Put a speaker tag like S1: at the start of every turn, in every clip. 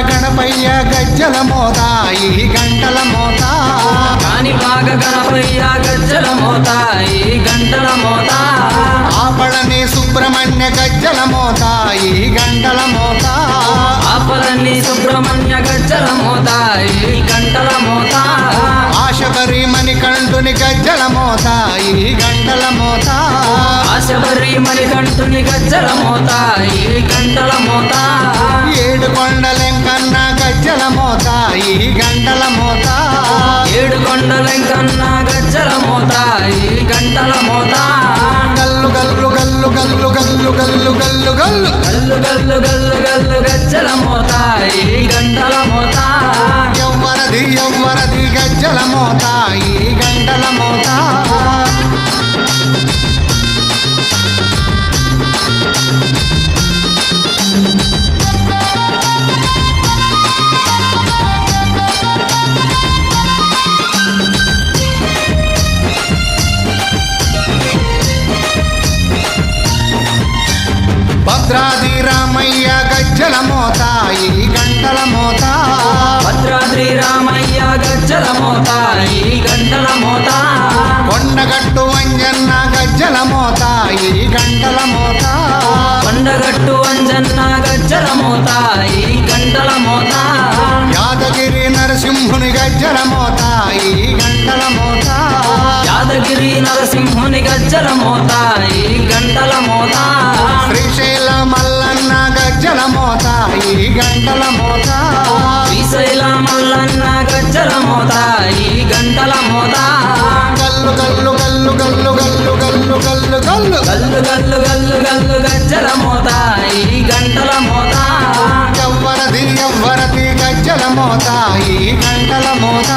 S1: గణపయ్య గజ్జల మోత ఈ గంటల మోత
S2: కాణిపాక గణపయ్య గజ్జల మోత ఈ గంటల మోత
S1: ఆపళని సుబ్రహ్మణ్య గజ్జల మోత ఈ గంటల మోత
S2: ఆపళని సుబ్రహ్మణ్య గజ్జల మోత ఈ గంటల మోత
S1: ఆశబరి మణికంఠుని గజ్జల మోత ఈ గంటల మోత
S2: ఆశబరి మణికంఠుని గజ్జల మోత ఈ గంటల మోత
S1: ఏడు కొండలెంకన్న గజ్జల మోత ఈ గంటల మోత
S2: ఏడు కొండలెంకన్న గజ్జల మోత ఈ గంటల మోత
S1: గల్లు గల్లు గల్లు గల్లు గల్లు గల్లు గల్లు గల్లు
S2: గల్లు గల్లు గల్లు గల్లు గజ్జల మోత ఈ గంటల మోత
S1: ఎవ్వరది ఎవ్వరది గజ్జల మోత ఈ గంటల మోత భద్రాది రామయ్య గజ్జల మోత ఈ గంటల మోత
S2: భద్రాద్రి రామయ్య గజ్జల మోత ఈ గంటల మోత
S1: కొండగట్టు అంజన్న గజ్జల మోత ఈ గంటల మోత
S2: కొండగట్టు అంజన్న గజ్జల మోత ఈ గంటల మోత
S1: యాదగిరి నరసింహుని గజ్జల మోత ఈ గంటల మోత
S2: యాదగిరి నరసింహుని గజ్జల మోత ఈ గంటల మోత
S1: శ్రీశైల మల్లన్న గజ్జల మోత ఈ గంటల మోత
S2: శ్రీశైల మల్లన్న గజ్జల మోత ఈ గంటల మోత
S1: గల్లు గల్లు గల్లు గల్లు గల్లు గల్లు గల్లు గల్లు
S2: గల్లు గల్లు గల్లు గల్లు గజ్జల మోత ఈ గంటల మోత
S1: ఎవ్వరది ఎవ్వరది గజ్జల మోత ఈ గంటల మోత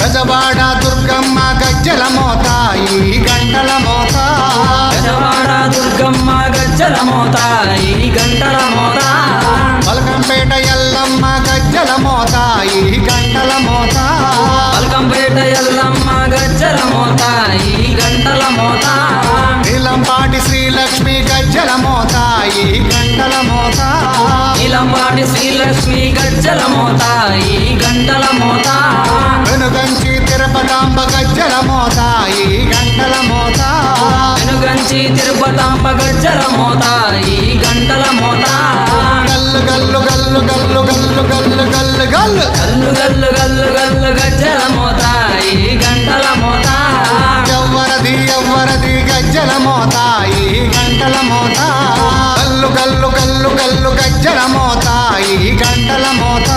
S1: గజవాడ దుర్గమ్మ గజ్జల మోత ఈ గంటల మోత
S2: గజవాడ దుర్గమ్మ గజ్జల మోత ఈ గంటల మోత
S1: పలకంపేట ఎల్లమ్మ గజ్జల మోత ఈ గంటల మోత
S2: పల్కంపేట ఎల్లమ్మ గజ్జల మోత ఈ గంటల మోత
S1: నీలంపాటి శ్రీలక్ష్మి గజ్జల మోత ఈ గంటల మోత
S2: నీలంపాటి శ్రీలక్ష్మి గజ్జల మోత ఈ గంటల మోత
S1: వెనుగంచి తిరుపతాంబ గజ్జల మోత ఈ గంటల మోత
S2: వెనుగంచి తిరుపతాంబ గజ్జల మోత ఈ గంటల మోత
S1: గల్లు గల్లు గల్లు గల్లు గల్లు గల్లు గల్లు గల్లు
S2: గల్లు గల్లు గల్లు గల్లు గజ్జల మోత ఈ గంటల మోత
S1: ఎవ్వరది ఎవ్వరది గజ్జల మోత ఈ గంటల మోత గల్లు గల్లు గల్లు గల్లు గజ్జల మోత ఈ గంటల మోత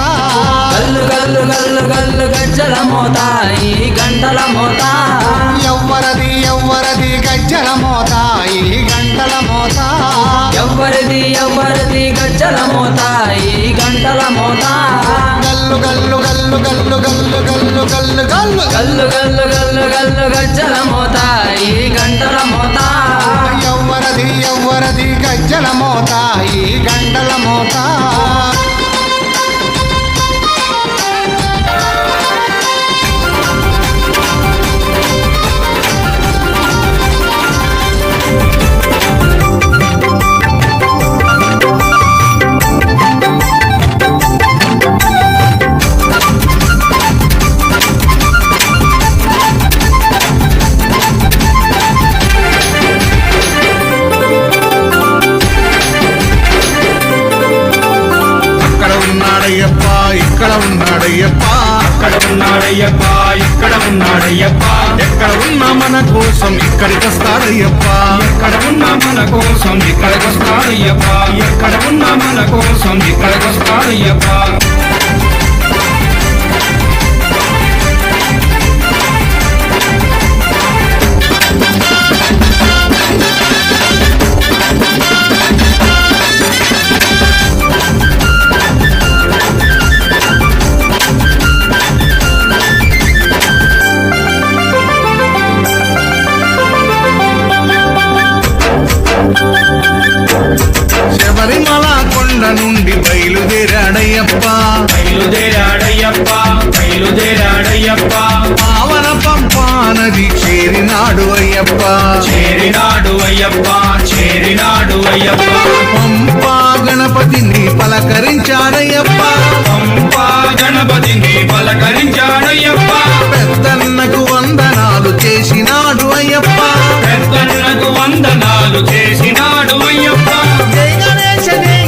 S2: గల్లు గల్లు గల్లు గల్లు గజ్జల మోత ఈ గంటల మోత
S1: ఎవ్వరది ఎవ్వరది గజ్జల మోత ఈ గంటల మోత
S2: ఎవ్వరిది ఎవ్వరిది గజ్జల మోత ఈ గంటల మోత
S1: గల్లు గల్లు గల్లు గల్లు గల్లు గల్లు గల్లు గల్లు
S2: గల్లు గల్లు గల్లు గల్లు గజ్జల మోత ఈ గంటల మోత
S1: ఎవ్వరది ఎవ్వరది గజ్జల మోత ఈ గంటల మోత ఇక్కడ ఉన్నాడయ్యప్ప
S3: అక్కడ ఉన్నాడయ్యప్ప ఇక్కడ ఉన్నాడయ్యప్ప
S1: ఎక్కడ ఉన్నా మన కోసం ఇక్కడికి వస్తాడయ్యప్ప
S3: ఎక్కడ ఉన్నా మన కోసం ఇక్కడికి వస్తాడయ్యప్ప ఎక్కడ ఉన్నా మన కోసం ఇక్కడికి వస్తాడయ్యప్ప
S1: శబరిమల కొండ నుండి బయలుదేరాడయ్యప్ప
S3: బయలుదేరాడయ్యప్ప బయలుదేరాడయ్యప్ప
S1: పావన పంపా నది చేరినాడు అయ్యప్ప
S3: చేరినాడు అయ్యప్ప చేరినాడు అయ్యప్ప
S1: పంపా గణపతిని పలకరించాడయ్యప్ప
S3: పంపా గణపతిని పలకరించాడయ్యప్ప
S1: పెద్దన్నకు వందనాలు చేసినాడు అయ్యప్ప
S3: పెద్దన్నకు వందనాలు చేసినాడు అయ్యప్ప
S1: జై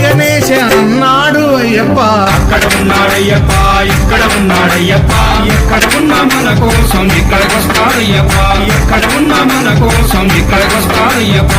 S1: గణేశ అన్నాడు అయ్యప్ప
S3: అక్కడ ఉన్నాడయ్యప్ప ఇక్కడ ఉన్నాడయ్యప్ప ఎక్కడ ఉన్నా మన కోసం కోసం ఇక్కడికొస్తారయ్యప్ప ఎక్కడ ఉన్న మన కోసం ఇక్కడికొస్తారయ్యప్ప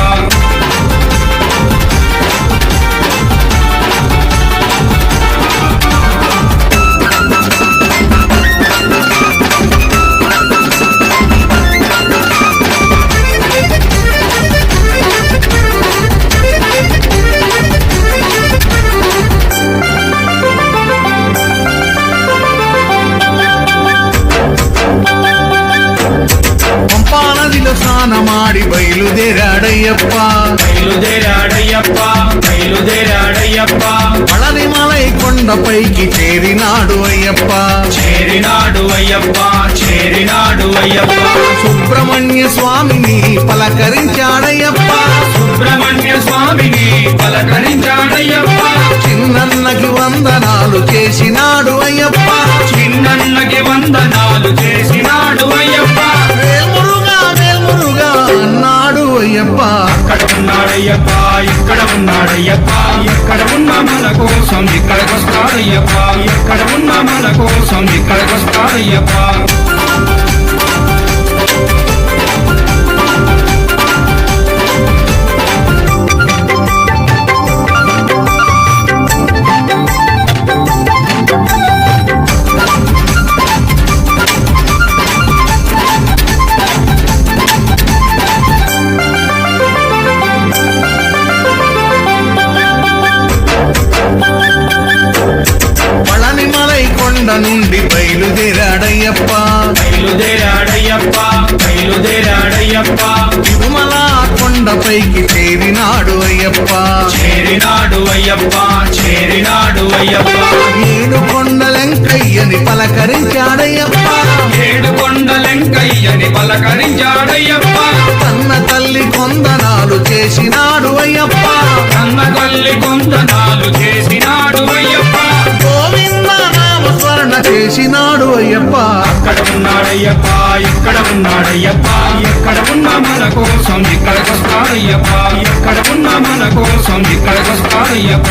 S1: పంపానదిలో స్నానమాడి బయలుదేరాడయ్యప్ప
S3: బయలుదేరాడయ్యప్ప బయలుదేరాడయ్యప్ప
S1: పళనిమలై కొండపైకి చేరినాడు అయ్యప్ప
S3: చేరినాడు అయ్యప్ప చేరినాడు అయ్యప్ప
S1: సుబ్రహ్మణ్య స్వామిని పలకరించాడయ్యప్ప
S3: సుబ్రహ్మణ్య స్వామిని పలకరించాడయ్యప్ప
S1: చిన్నన్నకి వందనాలు చేసినాడు అయ్యప్ప
S3: చిన్నన్నకి వందనాలు చేసినాడు అయ్యప్ప
S1: వేల్మురుగా వేల్మురుగా అన్నాడు అయ్యప్ప
S3: అక్కడ ఉన్నాడయ్యప్ప ఇక్కడ ఉన్నాడయ్యప్ప ఎక్కడ ఉన్న మన కోసం ఇక్కడికొస్తాడయ్యప్ప ఎక్కడ ఉన్న మన కోసం ఇక్కడికొస్తాడయ్యప్ప
S1: పళనిమలై కొండ నుండి బయలుదేరాడయ్యప్ప
S3: బయలుదేరాడయ్యప్ప బయలుదేరాడయ్యప్ప
S1: తిరుమల కొండపైకి చేరినాడు అయ్యప్ప
S3: చేరినాడు అయ్యప్ప చేరినాడు అయ్యప్ప
S1: ఏడు కొండలెంకయ్యని పలకరించాడయ్యప్ప
S3: ఏడు కొండలెంకయ్యని పలకరించాడయ్యప్ప
S1: కన్న తల్లి కొందనాలు చేసినాడు అయ్యప్ప
S3: కన్న తల్లి కొందనాలు చేసినాడు అయ్యప్ప
S1: గోవింద నామ స్మరణ చేసినాడు అయ్యప్ప
S3: అక్కడ ఉన్నాడయ్యప్ప ఇక్కడ ఉన్నాడయ్యప్ప ఎక్కడ ఉన్న మన కోసం ఇక్కడికొస్తాడయ్యప్ప ఎక్కడ ఉన్న మన కోసం ఇక్కడికొస్తాడయ్యప్ప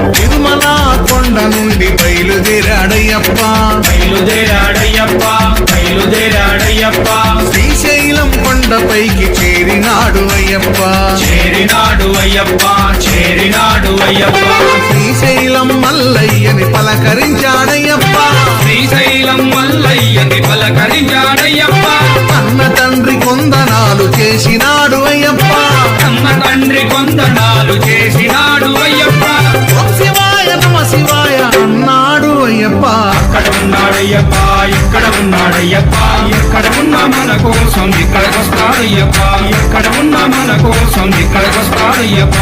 S1: తిరుమల కొండ నుండి బయలుదేరాడయ్యప్ప
S3: బయలుదేరాడయ్యప్ప బయలుదేరాడయ్యప్ప
S1: శ్రీశైలం కొండపైకి చేరినాడు అయ్యప్ప
S3: చేరినాడు అయ్యప్ప చేరినాడు అయ్యప్ప
S1: శ్రీశైలం మల్లయ్యని పలకరించాడయ్యప్ప
S3: శ్రీశైలం మల్లయ్యని పలకరించాడయ్యప్ప
S1: అన్న తండ్రి కొందనాలు చేసినాడు అయ్యప్ప
S3: కన్న తండ్రి కొందనాలు చేసినాడు అయ్యప్ప
S1: ఓం శివాయ నమ శివాయ అన్నాడు అయ్యప్ప
S3: అక్కడ ఉన్నాడయ్యప్ప ఇక్కడ ఉన్నాడయ్యప్ప ఎక్కడ ఉన్న మన కోసం ఇక్కడికొస్తాడయ్యప్ప ఎక్కడ ఉన్న మన కోసం ఇక్కడికొస్తాడయ్యప్ప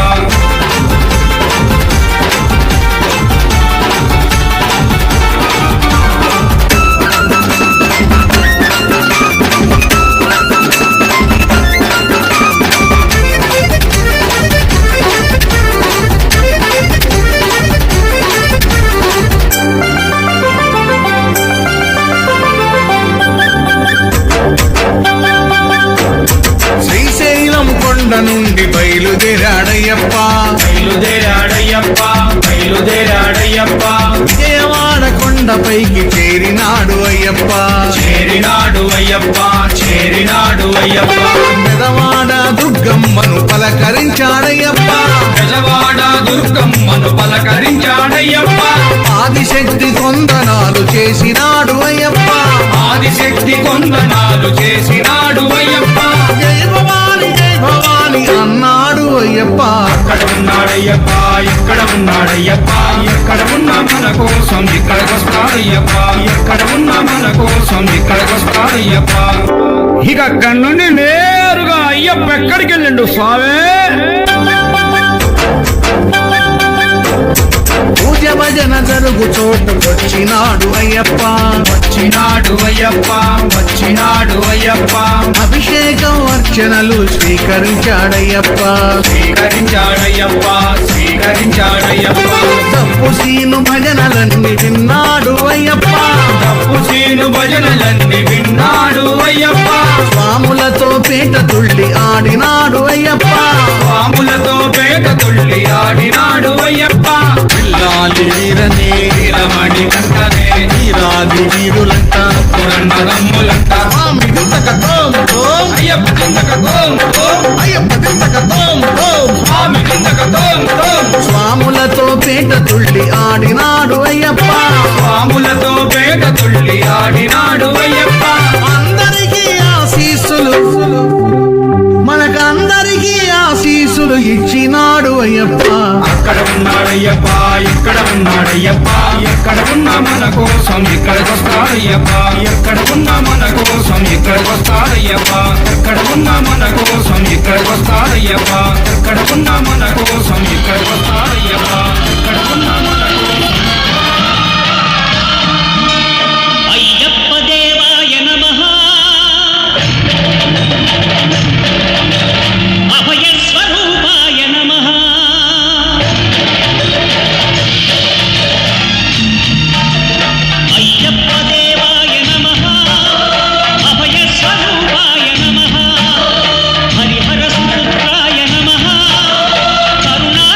S1: శ్రీశైలం కొండ నుండి బయలుదేరాడయ్యప్ప
S3: బయలుదేరాడయ్యప్ప బయలుదేరాడయ్యప్ప
S1: విజయవాడ కొండపైకి చేరినాడు అయ్యప్ప
S3: చేరినాడు అయ్యప్ప చేరినాడు అయ్యప్ప
S1: పెదవాడ దుర్గమ్మను పలకరించాడయ్యప్ప
S3: పెదవాడ దుర్గమ్మను పలకరించాడయ్యప్ప
S1: ఆదిశక్తి కొందనాలు చేసినాడు అయ్యప్ప
S3: ఆదిశక్తి కొందనాలు చేసినాడు అయ్యప్ప
S1: జై భవాని అన్నాడు అయ్యప్ప
S3: అక్కడ ఉన్నాడయ్యప్ప ఇక్కడ ఉన్నాడయ్యప్ప ఎక్కడ ఉన్న మన కోసం ఇక్కడికొస్తాడయ్యప్ప ఎక్కడ ఉన్న మన కోసం ఇక్కడికొస్తాడయ్యప్ప ఇక అక్కడి నుండి నేరుగా అయ్యప్ప ఎక్కడికి వెళ్ళిండు స్వామి
S1: పూజ భజ భజన జరుగు చోటు వచ్చినాడు అయ్యప్ప
S3: వచ్చినాడు అయ్యప్ప వచ్చినాడు అయ్యప్ప
S1: అభిషేకం అర్చనలు స్వీకరించాడయ్యప్ప
S3: స్వీకరించాడయ్యప్ప స్వీకరించాడయ్యప్ప
S1: తప్పు సీను భజనలన్నీ విన్నాడు అయ్యప్ప
S3: తప్పు సీను భజనలన్నీ విన్నాడు అయ్యప్ప
S1: స్వాములతో పేట తుళ్ళి ఆడినాడు అయ్యప్ప
S3: స్వాములతో పేట తుళ్ళి ఆడినాడు అయ్యప్ప
S1: పిల్లాలి వీరనే
S3: వీరమణి కంటనే
S1: వీరాది వీరులంట
S3: పురన్నదమ్ములంట
S1: స్వామి దింతక తోం తోం
S3: అయ్యప్ప కిందక తోం తోం
S1: అయ్యప్ప దింతక తోం తోం
S3: స్వామి కిందక తోం తోం
S1: స్వాములతో పేట తుళ్ళి ఆడినాడు అయ్యప్ప
S3: స్వాములతో పేట తుళ్ళి ఆడినాడు అయ్యప్ప
S1: అందరికీ ఆశీస్సులు మనకందరికీ ఆశీస్సులు ఇచ్చినాడు అయ్యప్ప
S3: అక్కడ ఉన్నాడయ్యప్ప ఇక్కడ ఉన్నాడయ్యప్ప ఎక్కడ ఉన్నా మన కోసం ఇక్కడికి వస్తాడయ్యప్ప ఎక్కడ ఉన్నా మన కోసం ఇక్కడికి వస్తాడయ్యప్ప ఎక్కడ ఉన్నా మన కోసం ఇక్కడికి వస్తాడయ్యప్ప ఎక్కడ ఉన్నా మన కోసం ఇక్కడికి వస్తాడయ్యప్ప ఎక్కడ ఉన్నా మన కోసం
S4: అయ్యప్ప దేవాయ నమః అభయ స్వరూపాయ నమః అయ్యప్ప దేవాయ నమః అభయ స్వరూపాయ నమః హరిహర సుపుత్రాయ నమః కరుణా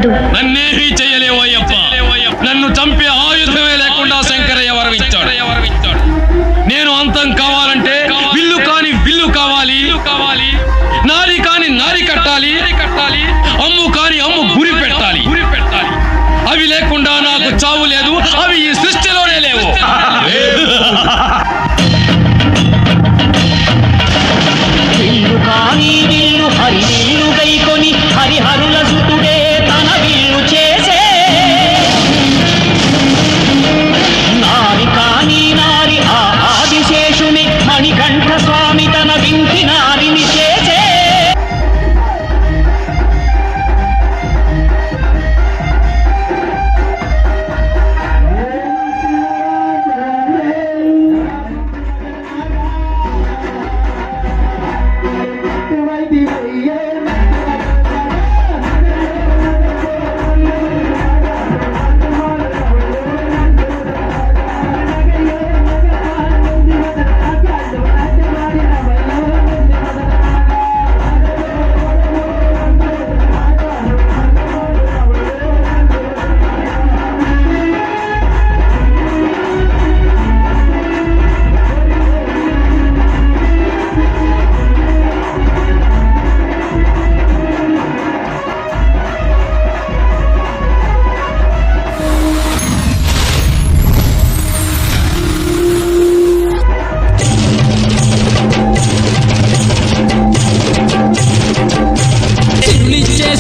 S5: తప్పదు.
S6: నన్నేమీ చెయ్యలేవు అయ్యప్ప. నన్ను చంపే ఆయుధమే లేకుండా శంకరయ్య వరం ఇచ్చాడు. నేను అంతం కావాలంటే విల్లు కాని విల్లు కావాలి, నారి కాని నారి కట్టాలి, అమ్ము కాని అమ్ము గురి పెట్టాలి. అవి లేకుండా నాకు చావు లేదు, అవి ఈ సృష్టిలోనే లేవు.
S4: విల్లు కాని విల్లు హరి విల్లు గైకొని హరిహరుల సుతుడే తన విల్లు చేసే, నారి కాని నారి ఆ ఆదిశేషుని మణికంఠ స్వామి తన వింటి నారిని చేసే.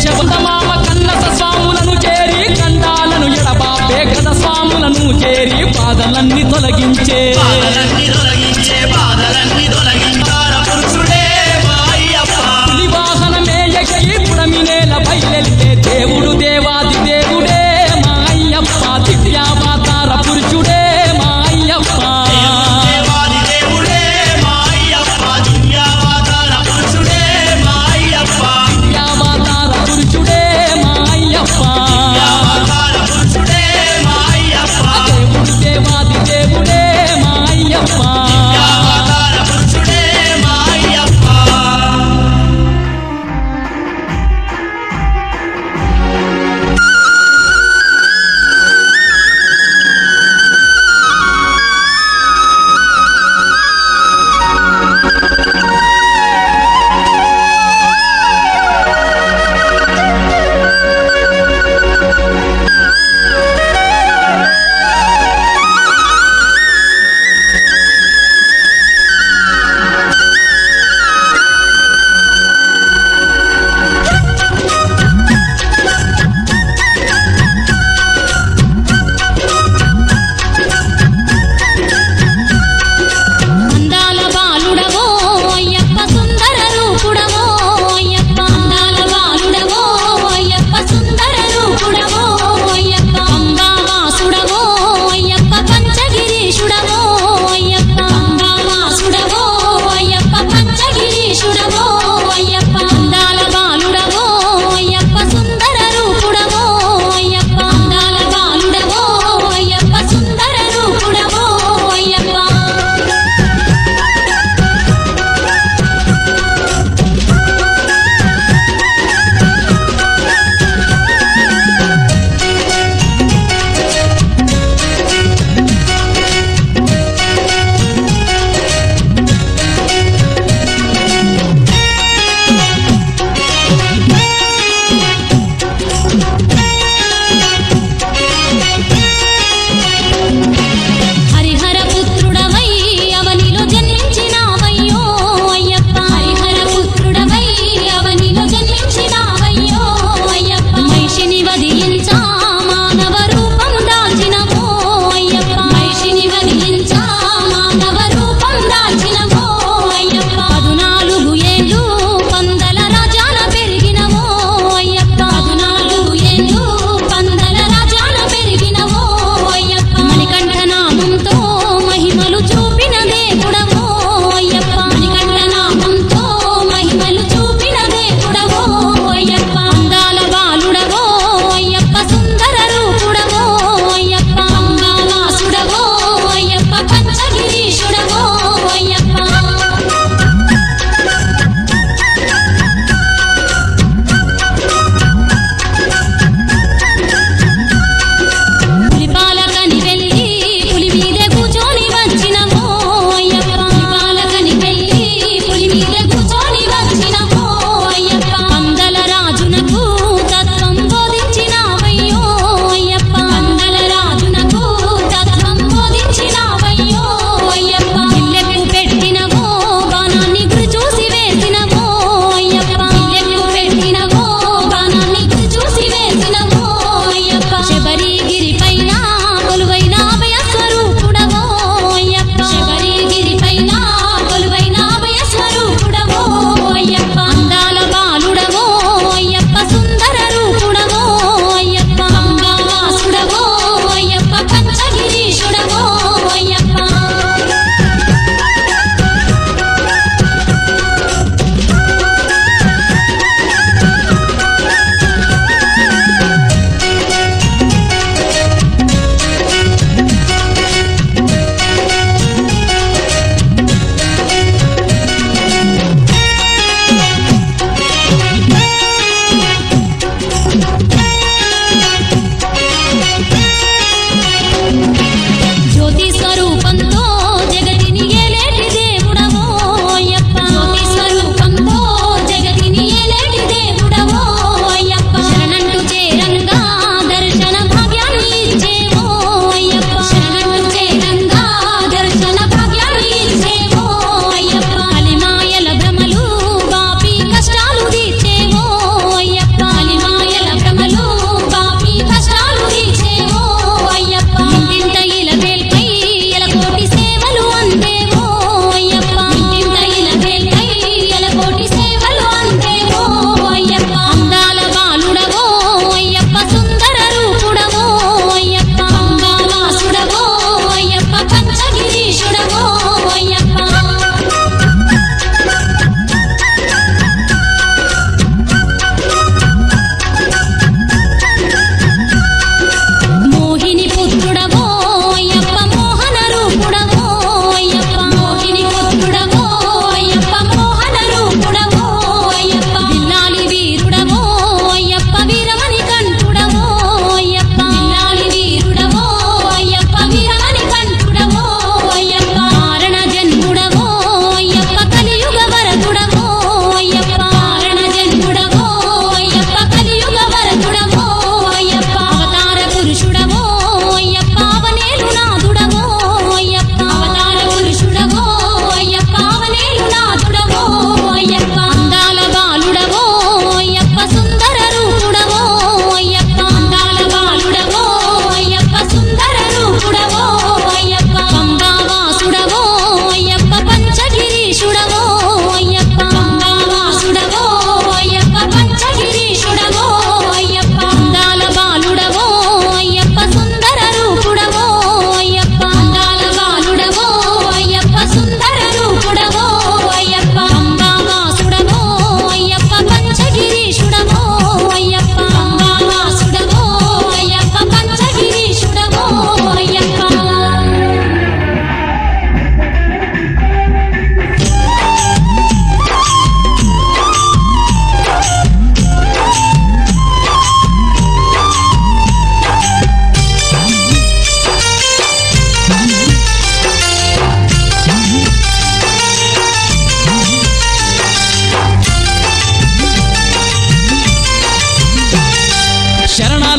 S2: శబదమామ కన్నస స్వాములను చేరి కండాలను ఎడబాపే గద స్వాములను చేరి బాధలన్నీ తొలగించే పులి వాహనమే ఎక్కి పుడమినేల బయలెల్తే దేవుడు దేవాది దేవుడే మా అయ్యప్ప. దివ్యావతార పురుషుడే మా అయ్యప్ప. దేవుడు దేవాది దేవుడే మా అయ్యప్ప.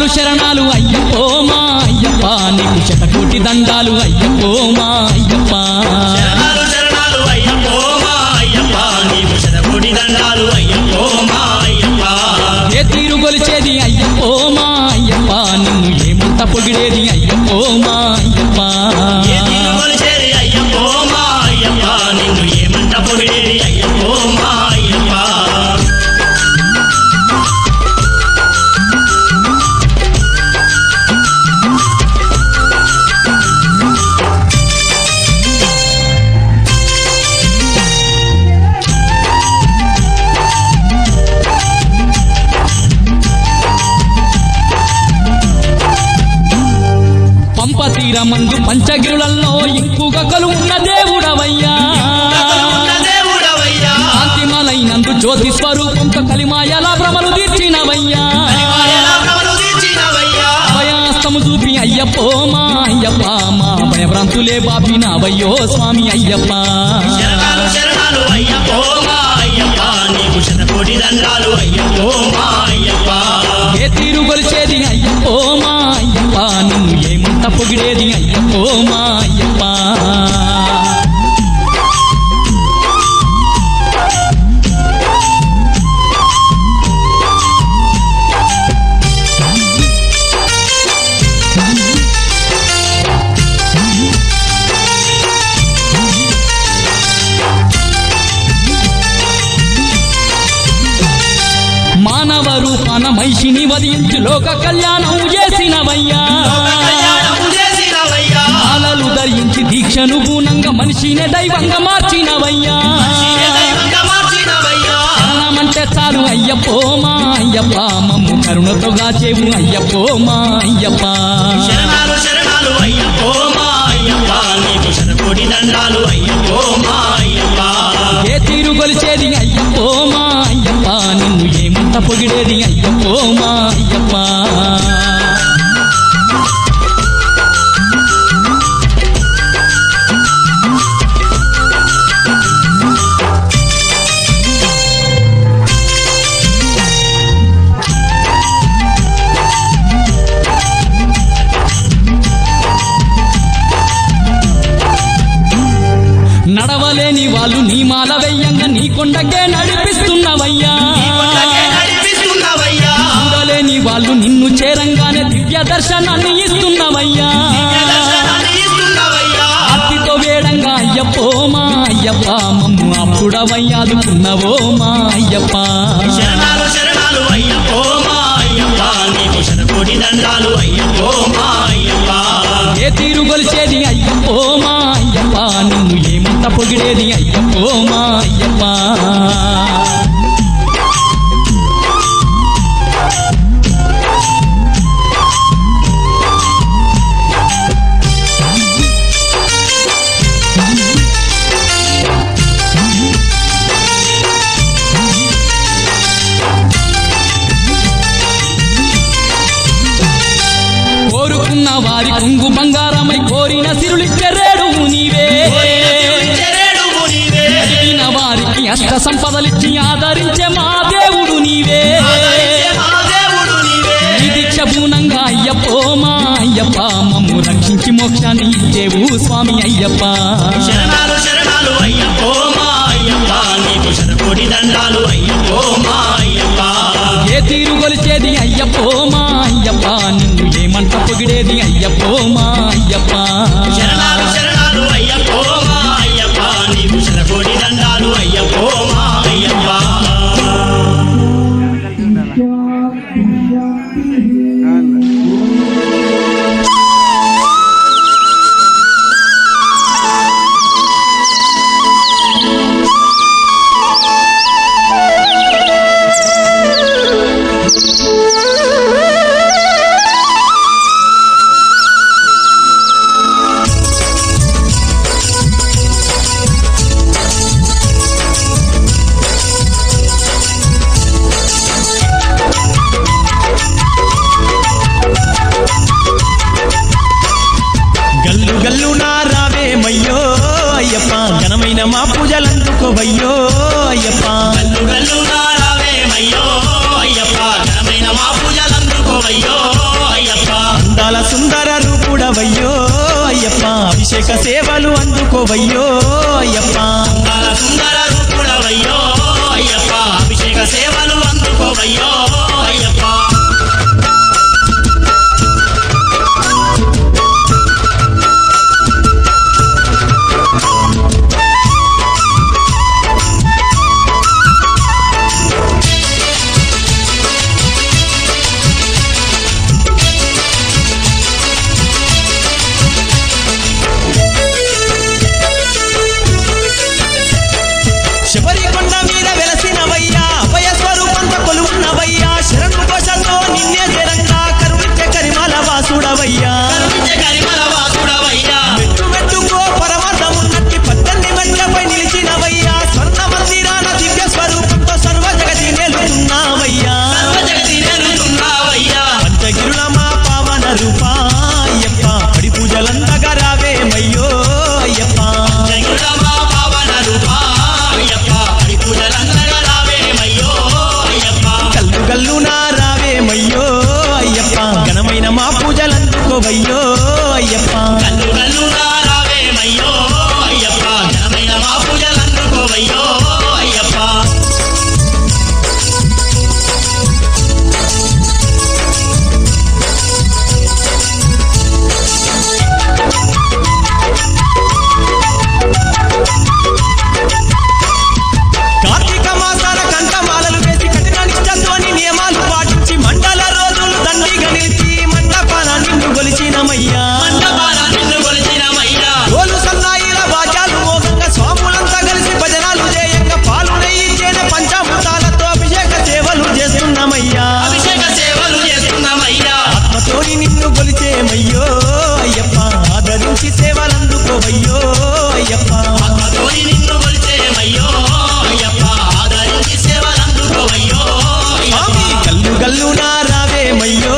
S2: శరణాలు శరణాలు అయ్యప్పో మా అయ్యప్ప నీకు శతకోటి దండాలు అయ్యప్పో మా అయ్యప్ప
S4: శరణాలు శరణాలు అయ్యప్పో మా అయ్యప్ప నీకు శతకోటి దండాలు అయ్యప్పో మా అయ్యప్ప
S2: ఏ తీరు గొలిచేది అయ్యప్పో మా అయ్యప్ప నిన్ను ఏమంత పొగిడేది అయ్యప్పో మా అయ్యప్ప
S4: ఏ తీరు కొలిచేది అయ్యప్పో మా అయ్యప్ప నిన్ను ఏమంట పొగిడేది అయ్యప్పో మా అయ్యప్ప
S2: పంప తీరమందు పంచగిరులలో ఇంపుగా కొలువున్న దేవుడవయ్యా
S4: ఉన్న దేవుడవయ్యా
S2: కాంతిమలైనందు జ్యోతి స్వరూపంతో కలిమాయల భ్రమలు తీర్చినవయ్యా
S4: కలిమాయల భ్రమలు తీర్చినవయ్యా
S2: భయాస్తము చూపి అయ్యప్పో మా అయ్యప్ప మా భయభ్రాంతులే బాపినవయ్యో స్వామి అయ్యప్ప
S4: శరణాలు శరణాలు అయ్యప్పో మా అయ్యప్ప నీకు శతకోటి దండాలు అయ్యప్పో మా అయ్యప్ప
S2: ఏ తీరు గొలిచేది అయ్యప్పో మా అయ్యప్ప నిన్ను ఏమంత పొగిడేది అయ్యప్పో మా అయ్యప్ప మానవ రూపాన మహిషిని వధించి లోక కళ్యాణం చేసినవయ్యా
S4: కళ్యాణం చేసినవయ్యా
S2: మాలలు ధరించి దీక్షను పూనంగా మనిషినే దైవంగా మార్చినవయ్యా
S4: దైవంగా మార్చినవయ్యా
S2: శరణమంటే చాలు అయ్యప్పో మా అయ్యప్ప మమ్ము కరుణతో గాచేవు అయ్యప్పో మా అయ్యప్ప
S4: శరణాలు శరణాలు అయ్యప్పో మా అయ్యప్ప నీకు శతకోటి దండాలు అయ్యప్పో మా అయ్యప్ప
S2: ఏ తీరు గొలిచేది అయ్యప్పో మా అయ్యప్ప నిన్ను ఏమంత పొగిడేది అయ్యప్పో మా అయ్యప్ప నడవలేని వాళ్ళు నీ మాల వెయ్యంగా నీ కొండకే నడిపిస్తున్నవయ్యా
S4: నడిపిస్తున్నవయ్యా
S2: చూడలేని వాళ్ళు నిన్ను చేరంగానే దివ్య దర్శనాన్ని ఇస్తున్నవయ్యా
S4: దర్శనాన్ని ఇస్తున్నవయ్యా
S2: అత్తితో వేడంగా అయ్యప్పో మా అయ్యప్ప మమ్ము అప్పుడవయ్యాదుకున్నవో మా అయ్యప్ప
S4: శరణాలు శరణాలు అయ్యప్పో మా అయ్యప్ప నీకు శతకోటి దండాలు అయ్యప్పో మా అయ్యప్ప
S2: ఏ తీరు గొలిచేది అయ్యప్పో మా అయ్యప్ప నిన్ను ఏమంత పొగిడేది అయ్యప్పో మా అయ్యప్ప కోరుకున్న వారి కొంగు బంగారమై కోరిన సిరులిచ్చెరేడు నీవే
S4: చెరేడువు నీవే
S2: అడిగిన వారికి అష్ట సంపదలిచ్చి ఆదరించే మా దేవుడు నీవే
S4: ఆదరించే మా దేవుడు నీవే
S2: ఈ దీక్ష పూనంగా అయ్యప్పో మా అయ్యప్ప మమ్ము రక్షించి మోక్షాన్ని ఇచ్చేవు స్వామి అయ్యప్ప
S4: శరణాలు శరణాలు అయ్యప్పో మా అయ్యప్ప నీకు శతకోటి దండాలు అయ్యప్పో మా అయ్యప్ప
S2: ఏ తీరు గొలిచేది అయ్యప్పో మా అయ్యప్ప నిన్ను ఏమంట పొగిడేది అయ్యప్పో మా అయ్యప్ప
S4: శరణాలు శరణాలు అయ్యప్పో మా అయ్యప్ప నీకు శతకోటి దండాలు అయ్యప్పో మా అయ్యప్ప
S5: ఘనమైన మా పూజలందుకోవయ్యో అయ్యప్ప
S4: గల్లు గల్లు నారావేమయ్యో అయ్యప్ప ఘనమైన మా పూజలందుకోవయ్యో
S5: అందాల సుందర రూపుడవయ్యో అయ్యప్ప అభిషేక సేవలు అందుకోవయ్యో అయ్యప్ప
S4: అందాల సుందర రూపుడవయ్యో అయ్యప్ప అభిషేక సేవలు అందుకోవయ్యో అయ్యప్ప
S5: శబరి కొండ మీద వెలసినవయ్యా అభయ స్వరూపంతో కొలువున్నవయ్యా శరణు కోశతో నిన్నే జరంగా కరుణించే కరిమల వాసుడవయ్యా
S4: కరుణించే కరిమల వాసుడవయ్యా
S5: మెట్టు మెట్టుకో పరమార్థమున్నట్టి 18 మెట్లపై నిలిచినవయ్యా స్వర్ణ మందిరాన దివ్య స్వరూపంతో సర్వ జగతి నేలుతున్నావయ్యా
S4: సర్వజగతి నేలుతున్నావయ్యా
S5: పంచగిరుల మా పావన రూపా అయ్యప్ప పడి పూజలందగా రావేమయ్యో అయ్యప్ప
S4: జగడమా పావన రూపా అయ్యప్ప హరి పూజలందగా రావేమయ్యో అయ్యప్ప
S5: గల్లు గల్లు నా రావేమయ్యో అయ్యప్ప ఘనమైన మా పూజలందుకోవయ్యో అయ్యప్ప
S4: కల్లు కల్లు రావేమయ్యో అయ్యప్ప ఘనమైన మా పూజలందుకోవయ్యో అయ్యప్ప
S5: కార్తీక మాసాల కంఠమాలలు వేసి కఠిన నిష్ఠతోని నియమాలు పాటించి మండల రోజులు దండిగా నిలిచి మండపాన నిన్ను గొలిచినమయ్యా
S4: మండపాన నిన్ను కొలిచినమయ్యా
S5: డోలు సన్నాయిల వాద్యాలు మోగంగా స్వాములంతా కలిసి భజనాలు చేయంగా పాలు నెయ్యి చేనే పంచామృతాలతో అభిషేక సేవలు చేస్తున్నామయ్యా
S4: అభిషేక సేవలు చేస్తున్నామయ్యా
S5: ఆత్మతోని నిన్ను గొలిచేమయ్యో అయ్యప్ప ఆదరించి సేవలందుకోవయ్యో అయ్యప్ప
S4: ఆత్మతోని నిన్ను కొలిచేమయ్యో అయ్యప్ప ఆదరించి సేవలందుకోవయ్యో
S5: స్వామి
S4: అయ్యప్ప
S5: గల్లు గల్లు నా రావేమయ్యో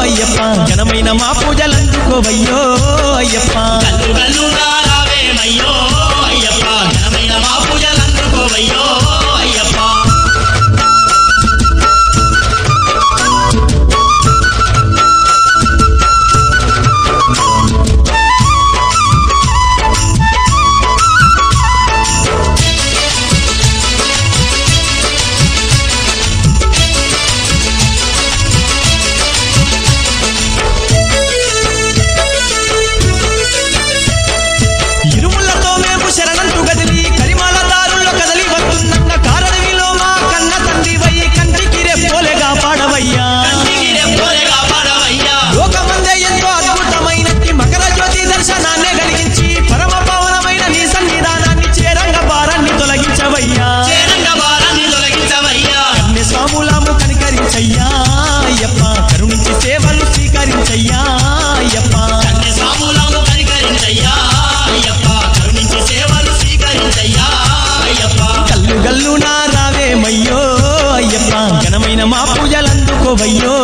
S5: అయ్యప్ప ఘనమైన మా పూజలందుకోవయ్యో అయ్యప్ప
S4: కల్లు కల్లు రావేమయ్యో అయ్యప్ప ఘనమైన మా పూజలందుకోవయ్యో అయ్యప్ప
S5: ఇరుములతో మేము శరణంటూ గదిలి కరిమాల దారుల్లో కదలి వస్తున్న కారణవిలో మా కన్న తండ్రివై కంటికి రెప్పోలేగా పాడవయ్యా
S4: కంటికి రెప్పోలేగా పాడవయ్యా
S5: లోకమందే ఎంతో అద్భుతమైనట్టి మకర జ్యోతి దర్శనాన్నే కలిగించి పరమ పావనమైన నీ సన్నిధానాన్ని చేరంగ భారాన్ని తొలగించవయ్యా
S4: చేరంగ భారాన్ని తొలగించవయ్యా
S5: కన్య స్వాములాము కనికరించయ్యా అయ్యప్ప కరుణించి సేవలు స్వీకరించయ్యా అయ్యప్ప
S4: కన్య స్వాములను కనికరించయ్యా అయ్యప్ప కరుణించి సేవలు స్వీకరించయ్యా అయ్యప్ప
S5: గల్లు గల్లు నా రావేమయ్యో అయ్యప్ప ఘనమైన మా పూజలందుకోవయ్యో